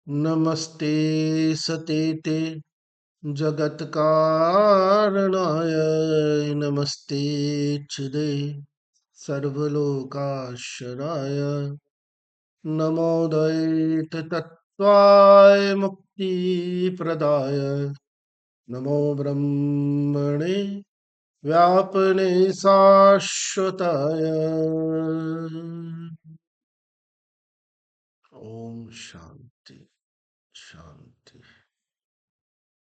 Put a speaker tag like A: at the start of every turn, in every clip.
A: नमस्ते सतेते जगत्कारणाय नमस्ते चिदे सर्वलोकाश्रयाय नमोदयेत तत्त्वाय मुक्तिप्रदाय नमो ब्रह्मणे व्यापने शाश्वताय ओम शांति शांति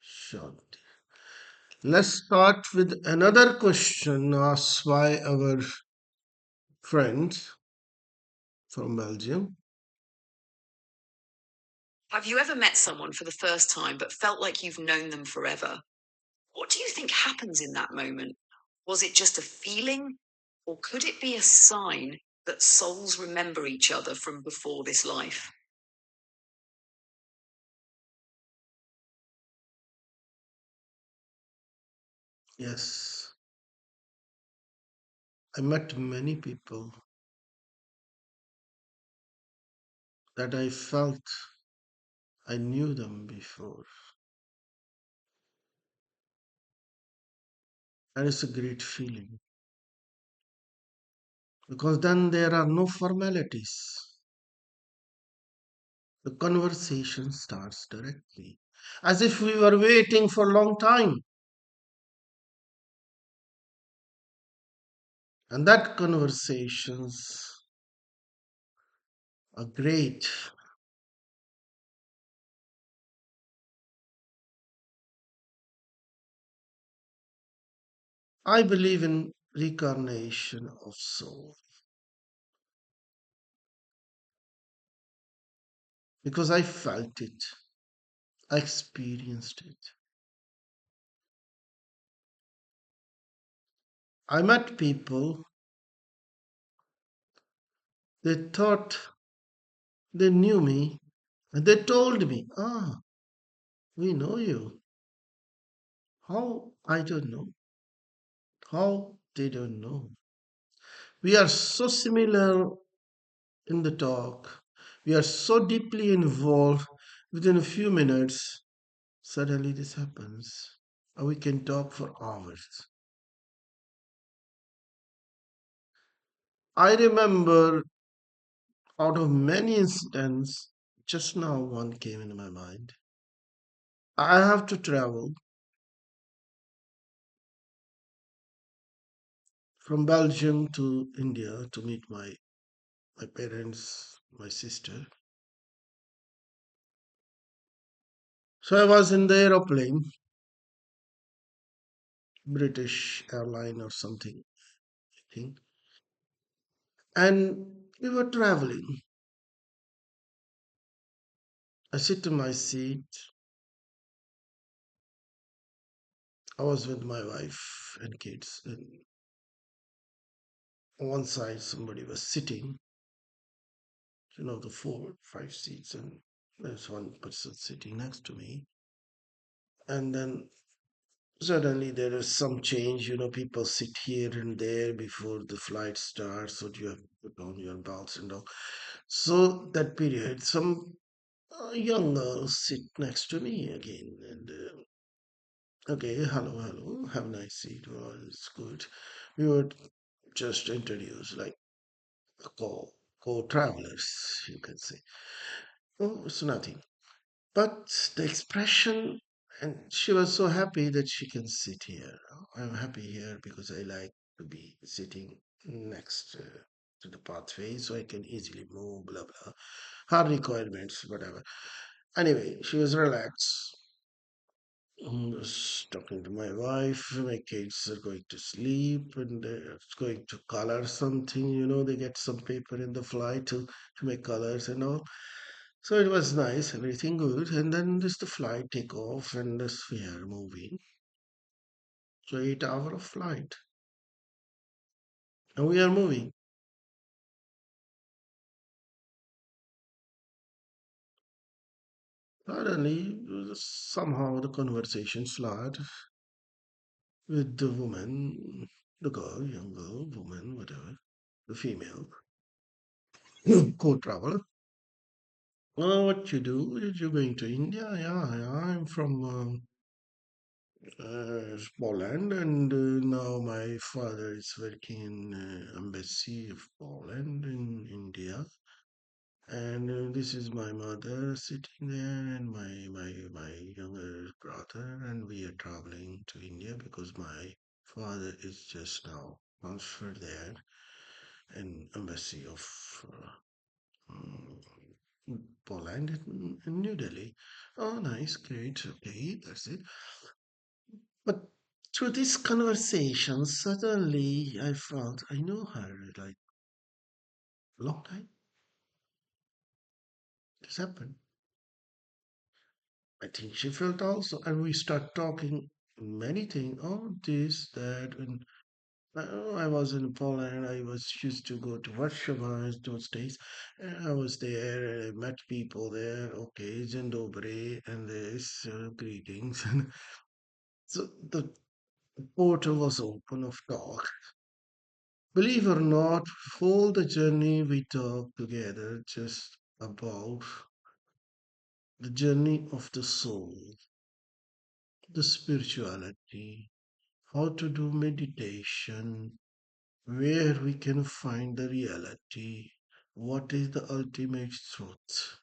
A: शांति. Let's start with another question asked by our friend from Belgium.
B: Have you ever met someone for the first time but felt like you've known them forever? What do you think happens in that moment? Was it just a feeling, or could it be a sign that souls remember each other from before this life?
A: Yes, I met many people that I felt I knew them before. And it's a great feeling because then there are no formalities. The conversation starts directly, as if we were waiting for a long time. And that conversations are great. I believe in reincarnation of soul because I felt it, I experienced it. I met people, they thought they knew me, and they told me, we know you. How? I don't know. How? They don't know. We are so similar in the talk. We are so deeply involved. Within a few minutes, suddenly this happens. And we can talk for hours. I remember out of many incidents, just now one came in my mind. I have to travel from Belgium to India to meet my parents, my sister. So I was in the aeroplane, British airline or something, I think. And we were traveling. I sit in my seat. I was with my wife and kids. And on one side, somebody was sitting, the four, five seats, and there's one person sitting next to me. And then suddenly there is some change, people sit here and there before the flight starts, so you have to put on your belts and all. So that period, some young girls sit next to me again, and okay, hello, hello, have a nice seat. Oh, it's good. We were just introduced like co-travelers, you can say. Oh, it's nothing. But the expression, and she was so happy that she can sit here. I'm happy here because I like to be sitting next to the pathway so I can easily move, blah, blah. Her requirements, whatever. Anyway, she was relaxed. Was talking to my wife. My kids are going to sleep and they're going to color something. They get some paper in the flight to make colors and all. So it was nice, everything good. And then this the flight take off and this we are moving. So 8 hour of flight. And we are moving. Suddenly, somehow the conversation started with the woman, the girl, young girl, woman, whatever, the female co-traveler. What you do? You're going to India? Yeah, yeah, I'm from Poland, and now my father is working in embassy of Poland in India. And this is my mother sitting there, and my younger brother, and we are traveling to India because my father is just now transferred there in embassy of Poland in New Delhi. Oh, nice, great, okay, that's it. But through this conversation, suddenly I felt I know her like a long time. This happened. I think she felt also, and we start talking many things. Oh, this, that, and I was in Poland. I was used to go to Warsaw those days. And I was there. I met people there. Okay, Dzień dobry, and this greetings. And so the portal was open of talk. Believe or not, all the journey we talked together just about the journey of the soul, the spirituality, how to do meditation, where we can find the reality, what is the ultimate truth.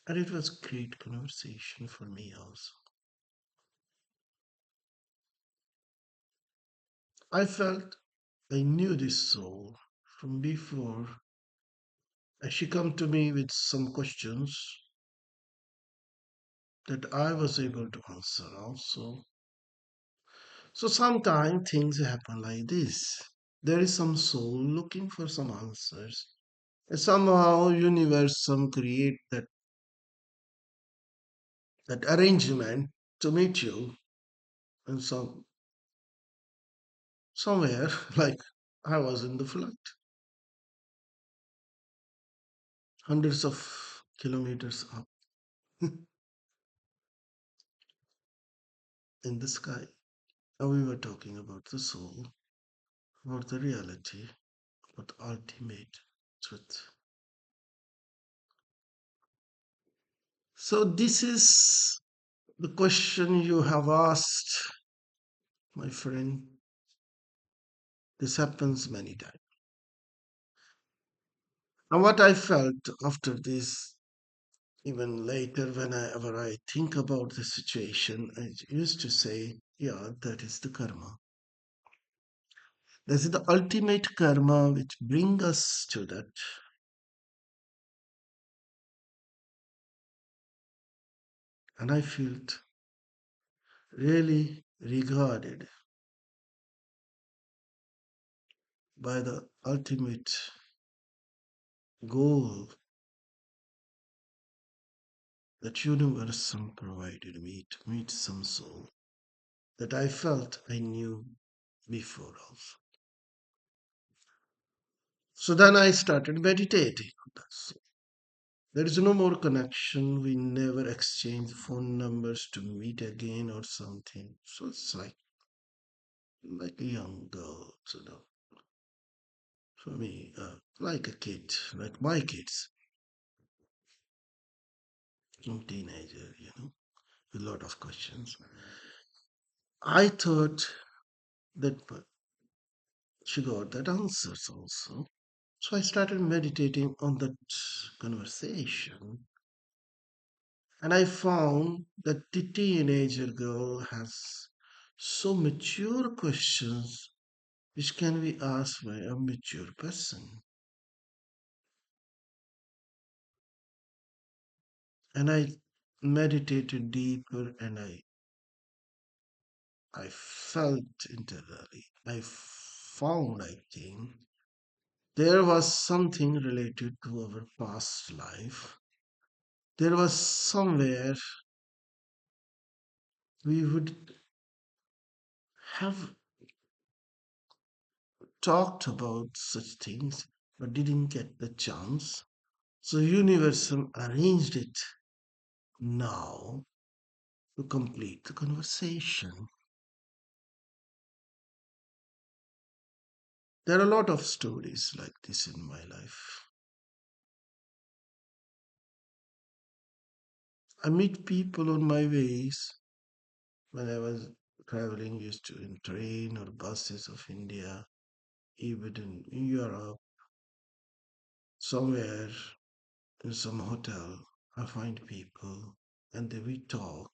A: And it was great conversation for me also. I felt I knew this soul from before, and she come to me with some questions that I was able to answer also. So sometimes things happen like this. There is some soul looking for some answers. And somehow universe some create that arrangement to meet you and somewhere like I was in the flight, hundreds of kilometers up in the sky. And we were talking about the soul, about the reality, about the ultimate truth. So this is the question you have asked, my friend. This happens many times. And what I felt after this, even later, whenever I think about the situation, I used to say, yeah, that is the karma. This is the ultimate karma which brings us to that. And I felt really regarded by the ultimate goal that universal provided me to meet some soul that I felt I knew before also. So then I started meditating on that soul. There is no more connection. We never exchange phone numbers to meet again or something. So it's like a young girl, for me, like a kid, like my kids, teenager, with a lot of questions. I thought that she got that answers also. So I started meditating on that conversation, and I found that the teenager girl has so mature questions which can be asked by a mature person. And I meditated deeper, and I felt internally. I found, I think, there was something related to our past life. There was somewhere we would have talked about such things but didn't get the chance. So Universal arranged it now to complete the conversation. There are a lot of stories like this in my life. I meet people on my ways when I was traveling, used to in train or buses of India, even in Europe, somewhere in some hotel, I find people and then we talk.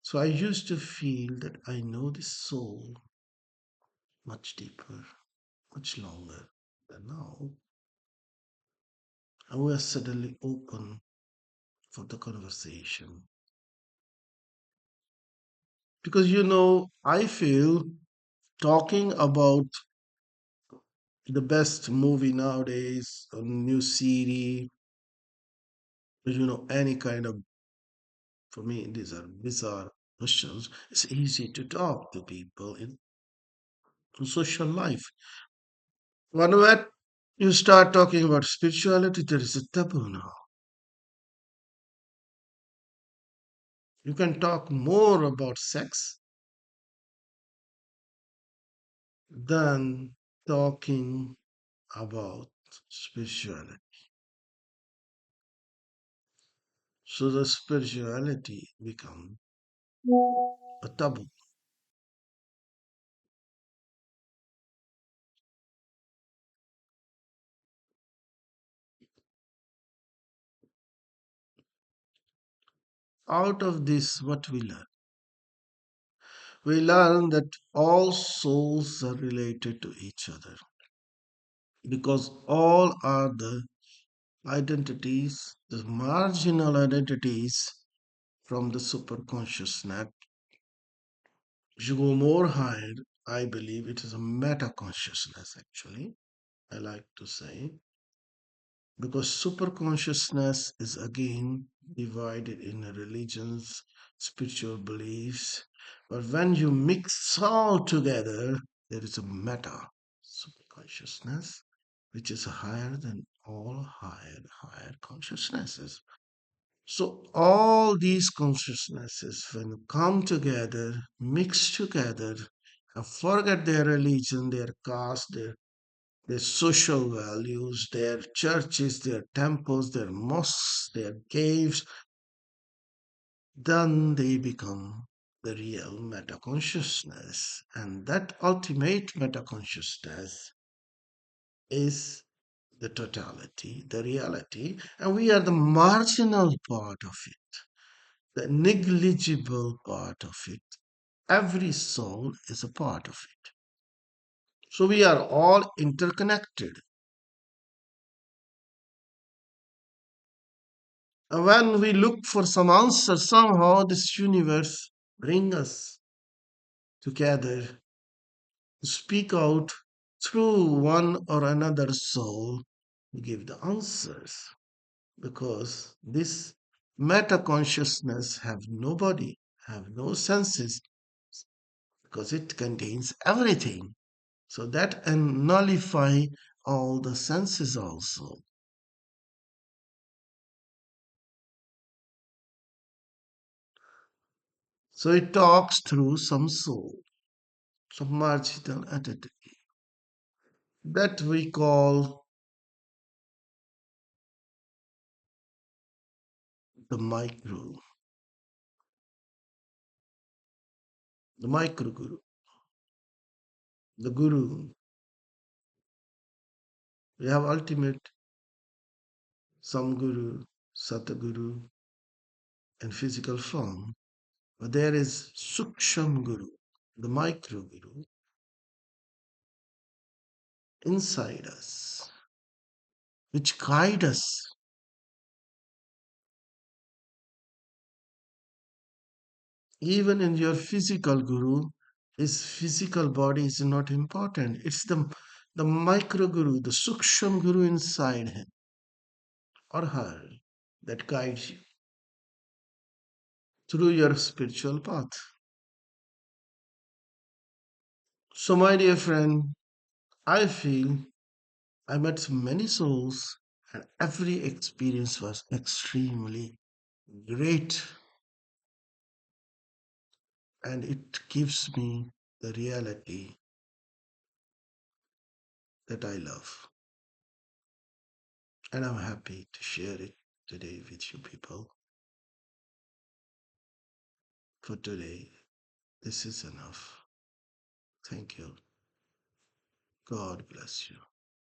A: So I used to feel that I know the soul much deeper, much longer than now. And we are suddenly open for the conversation. Because I feel talking about the best movie nowadays, a new series, any kind of, for me, these are bizarre questions. It's easy to talk to people in social life. When you start talking about spirituality, there is a taboo now. You can talk more about sex than talking about spirituality. So the spirituality become a taboo. Out of this, what we learn? We learn that all souls are related to each other because all are the identities, the marginal identities from the superconscious net. If you go more higher, I believe it is a meta consciousness, actually, I like to say, because superconsciousness is again divided in religions, spiritual beliefs. But when you mix all together, there is a meta superconsciousness, which is higher than all higher consciousnesses. So all these consciousnesses, when come together, mix together, and forget their religion, their caste, their social values, their churches, their temples, their mosques, their caves, then they become the real meta consciousness. And that ultimate meta consciousness is the totality, the reality, and we are the marginal part of it, the negligible part of it. Every soul is a part of it. So we are all interconnected. And when we look for some answer, somehow this universe bring us together to speak out through one or another soul to give the answers. Because this meta consciousness have no body, have no senses, because it contains everything. So that and nullify all the senses also. So it talks through some soul, some marginal entity that we call the micro guru, the guru. We have ultimate, some guru, sataguru, and physical form. But there is suksham guru, the micro guru, inside us, which guide us. Even in your physical guru, his physical body is not important. It's the micro guru, the suksham guru inside him or her that guides you through your spiritual path. So, my dear friend, I feel I met many souls, and every experience was extremely great, and it gives me the reality that I love. And I'm happy to share it today with you people. for today. This is enough. Thank you. God bless you.